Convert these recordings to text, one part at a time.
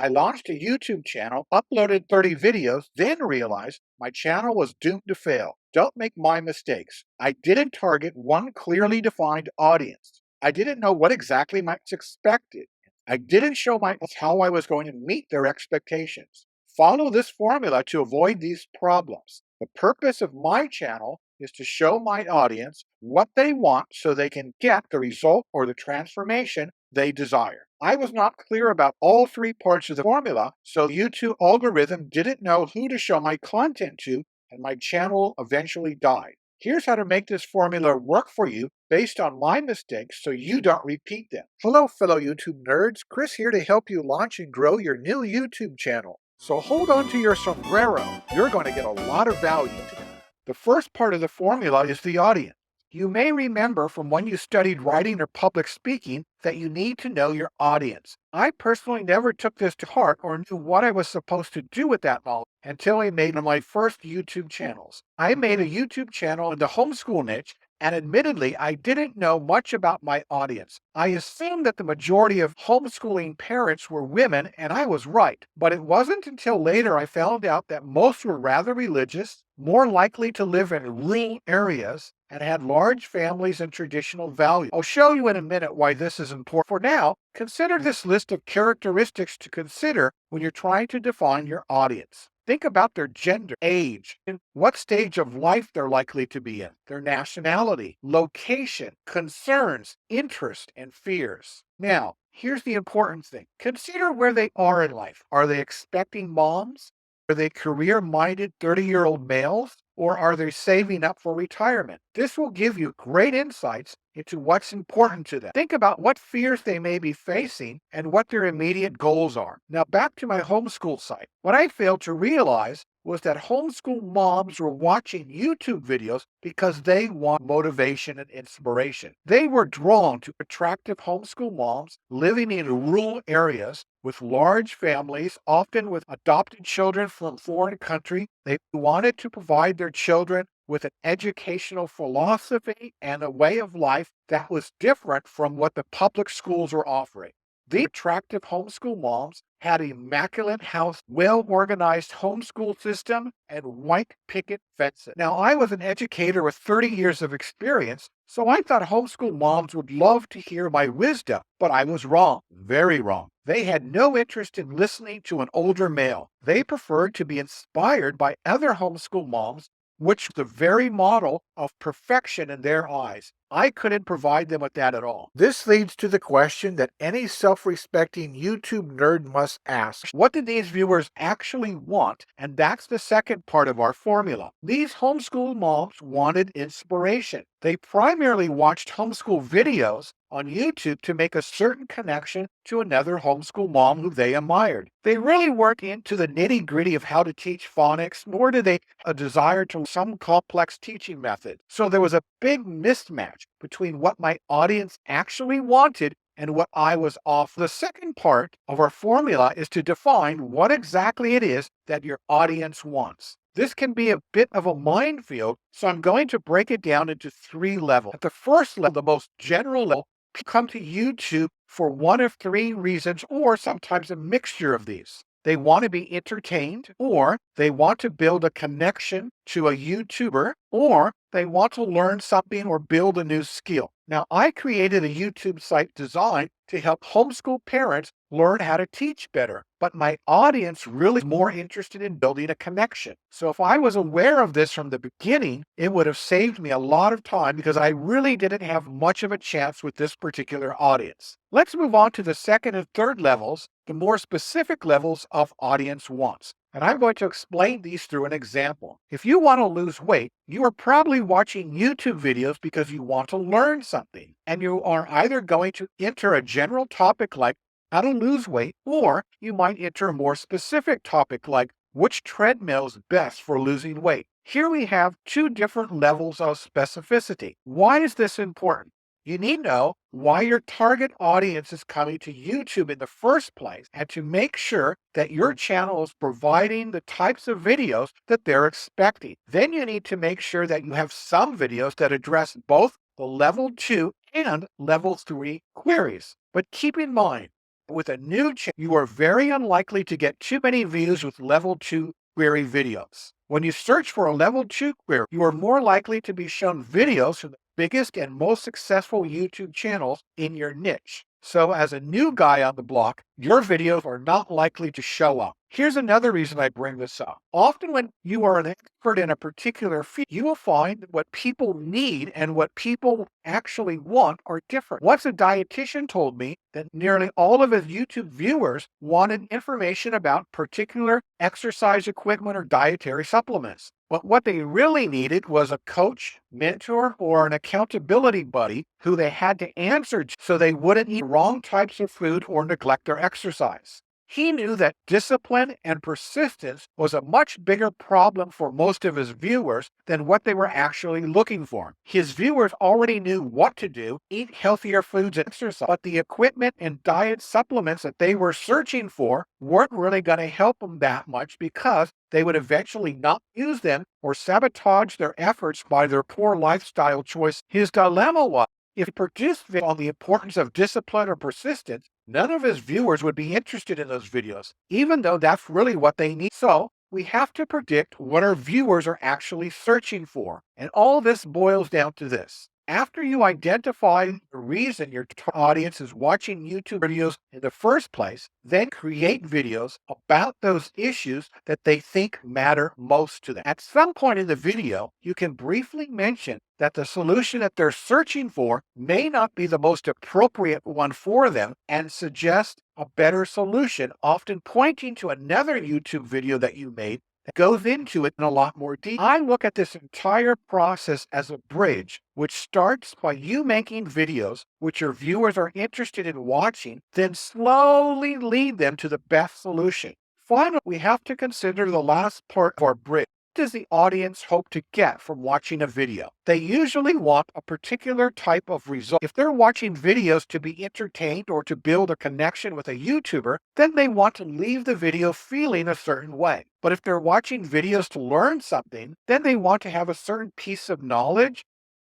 I launched a YouTube channel, uploaded 30 videos, then realized my channel was doomed to fail. Don't make my mistakes. I didn't target one clearly defined audience. I didn't know what exactly might be expected. I didn't show my how I was going to meet their expectations. Follow this formula to avoid these problems. The purpose of my channel is to show my audience what they want so they can get the result or the transformation they desire. I was not clear about all three parts of the formula, so YouTube algorithm didn't know who to show my content to, and my channel eventually died. Here's how to make this formula work for you based on my mistakes so you don't repeat them. Hello, fellow YouTube nerds. Chris here to help you launch and grow your new YouTube channel. So hold on to your sombrero. You're going to get a lot of value today. The first part of the formula is the audience. You may remember from when you studied writing or public speaking that you need to know your audience. I personally never took this to heart or knew what I was supposed to do with that knowledge until I made one of my first YouTube channels. I made a YouTube channel in the homeschool niche, and admittedly, I didn't know much about my audience. I assumed that the majority of homeschooling parents were women, and I was right. But it wasn't until later I found out that most were rather religious, more likely to live in rural areas, and had large families and traditional values. I'll show you in a minute why this is important. For now, consider this list of characteristics to consider when you're trying to define your audience. Think about their gender, age, and what stage of life they're likely to be in, their nationality, location, concerns, interests, and fears. Now, here's the important thing. Consider where they are in life. Are they expecting moms? Are they career-minded 30-year-old males? Or are they saving up for retirement? This will give you great insights into what's important to them. Think about what fears they may be facing and what their immediate goals are. Now back to my homeschool site. What I failed to realize was that homeschool moms were watching YouTube videos because they want motivation and inspiration. They were drawn to attractive homeschool moms living in rural areas with large families, often with adopted children from foreign countries. They wanted to provide their children with an educational philosophy and a way of life that was different from what the public schools were offering. The attractive homeschool moms had immaculate house, well-organized homeschool system, and white picket fences. Now, I was an educator with 30 years of experience, so I thought homeschool moms would love to hear my wisdom, but I was wrong, very wrong. They had no interest in listening to an older male. They preferred to be inspired by other homeschool moms, which was the very model of perfection in their eyes. I couldn't provide them with that at all. This leads to the question that any self-respecting YouTube nerd must ask. What did these viewers actually want? And that's the second part of our formula. These homeschool moms wanted inspiration. They primarily watched homeschool videos on YouTube to make a certain connection to another homeschool mom who they admired. They really weren't into the nitty-gritty of how to teach phonics, nor did they a desire to some complex teaching method. So there was a big mismatch between what my audience actually wanted and what I was offering. The second part of our formula is to define what exactly it is that your audience wants. This can be a bit of a minefield, so I'm going to break it down into three levels. At the first level, the most general level, people come to YouTube for one of three reasons, or sometimes a mixture of these. They want to be entertained, or they want to build a connection to a YouTuber, or they want to learn something or build a new skill. Now, I created a YouTube site designed to help homeschool parents learn how to teach better, but my audience really is more interested in building a connection. So if I was aware of this from the beginning, it would have saved me a lot of time because I really didn't have much of a chance with this particular audience. Let's move on to the second and third levels, the more specific levels of audience wants. And I'm going to explain these through an example. If you want to lose weight, you are probably watching YouTube videos because you want to learn something. And you are either going to enter a general topic like how to lose weight, or you might enter a more specific topic like which treadmill is best for losing weight. Here we have two different levels of specificity. Why is this important? You need to know why your target audience is coming to YouTube in the first place and to make sure that your channel is providing the types of videos that they're expecting. Then you need to make sure that you have some videos that address both the level 2 and level 3 queries. But keep in mind, With a new channel, you are very unlikely to get too many views with level 2 query videos. When you search for a level 2 query, you are more likely to be shown videos from the biggest and most successful YouTube channels in your niche. So, as a new guy on the block, your videos are not likely to show up. Here's another reason I bring this up. Often, when you are an expert in a particular field, you will find that what people need and what people actually want are different. Once a dietitian told me that nearly all of his YouTube viewers wanted information about particular exercise equipment or dietary supplements. But what they really needed was a coach, mentor, or an accountability buddy who they had to answer to so they wouldn't eat wrong types of food or neglect their exercise. He knew that discipline and persistence was a much bigger problem for most of his viewers than what they were actually looking for. His viewers already knew what to do, eat healthier foods and exercise, but the equipment and diet supplements that they were searching for weren't really going to help them that much because they would eventually not use them or sabotage their efforts by their poor lifestyle choice. His dilemma was, if he produced videos on the importance of discipline or persistence, none of his viewers would be interested in those videos, even though that's really what they need. So, we have to predict what our viewers are actually searching for. And all this boils down to this. After you identify the reason your audience is watching YouTube videos in the first place, then create videos about those issues that they think matter most to them. At some point in the video, you can briefly mention that the solution that they're searching for may not be the most appropriate one for them and suggest a better solution, often pointing to another YouTube video that you made that goes into it in a lot more detail. I look at this entire process as a bridge, which starts by you making videos which your viewers are interested in watching, then slowly lead them to the best solution. Finally, we have to consider the last part of our bridge. What does the audience hope to get from watching a video? They usually want a particular type of result. If they're watching videos to be entertained or to build a connection with a YouTuber, then they want to leave the video feeling a certain way. But if they're watching videos to learn something, then they want to have a certain piece of knowledge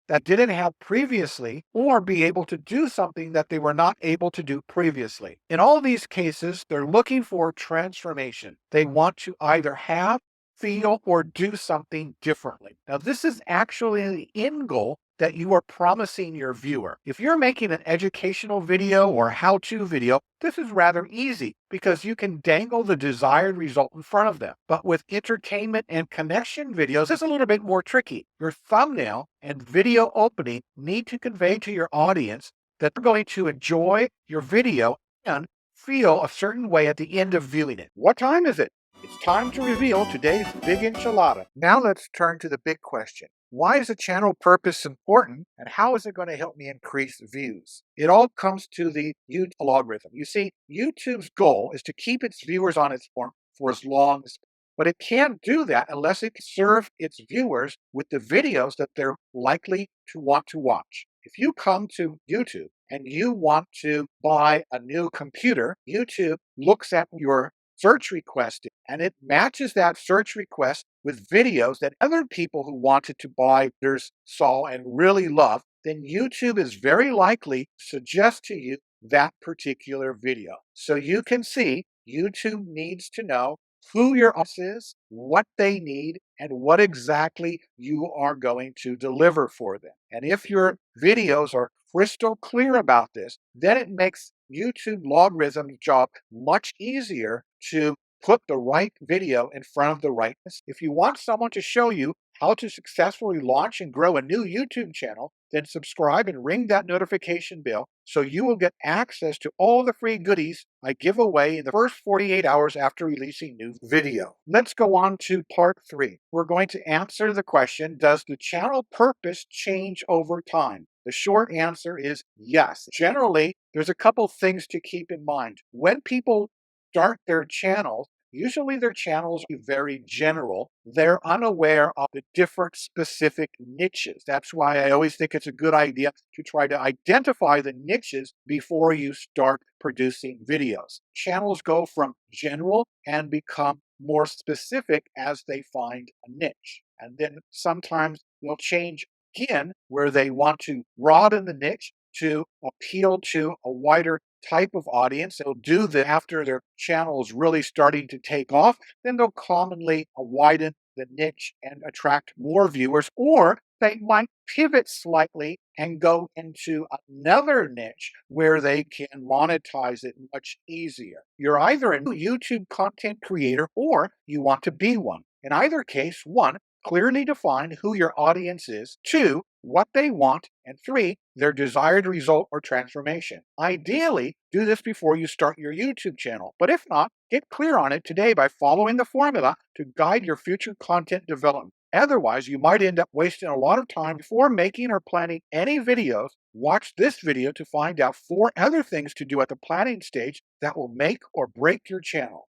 that didn't have previously, or be able to do something that they were not able to do previously. In all these cases, they're looking for transformation. They want to either have, feel, or do something differently. Now, this is actually the end goal that you are promising your viewer. If you're making an educational video or how-to video, this is rather easy because you can dangle the desired result in front of them. But with entertainment and connection videos, it's a little bit more tricky. Your thumbnail and video opening need to convey to your audience that they're going to enjoy your video and feel a certain way at the end of viewing it. What time is it? It's time to reveal today's big enchilada. Now let's turn to the big question. Why is the channel purpose important, and how is it going to help me increase views? It all comes to the YouTube algorithm. You see, YouTube's goal is to keep its viewers on its platform for as long as, but it can't do that unless it can serve its viewers with the videos that they're likely to want to watch. If you come to YouTube and you want to buy a new computer, YouTube looks at your search request and it matches that search request with videos that other people who wanted to buy theirs saw and really love, then YouTube is very likely to suggest to you that particular video. So you can see YouTube needs to know who your audience is, what they need, and what exactly you are going to deliver for them. And if your videos are crystal clear about this, then it makes YouTube logarithm's job much easier to put the right video in front of the right. If you want someone to show you how to successfully launch and grow a new YouTube channel, then subscribe and ring that notification bell so you will get access to all the free goodies I give away in the first 48 hours after releasing new video. Let's go on to part 3. We're going to answer the question, does the channel purpose change over time? The short answer is yes. Generally, there's a couple things to keep in mind. When people start their channels, usually their channels are very general. They're unaware of the different specific niches. That's why I always think it's a good idea to try to identify the niches before you start producing videos. Channels go from general and become more specific as they find a niche. And then sometimes they'll change again where they want to broaden the niche to appeal to a wider type of audience. They'll do that after their channel is really starting to take off, then they'll commonly widen the niche and attract more viewers, or they might pivot slightly and go into another niche where they can monetize it much easier. You're either a new YouTube content creator or you want to be one. In either case, one, clearly define who your audience is, two, what they want, and three, their desired result or transformation. Ideally, do this before you start your YouTube channel, but if not, get clear on it today by following the formula to guide your future content development. Otherwise, you might end up wasting a lot of time before making or planning any videos. Watch this video to find out 4 other things to do at the planning stage that will make or break your channel.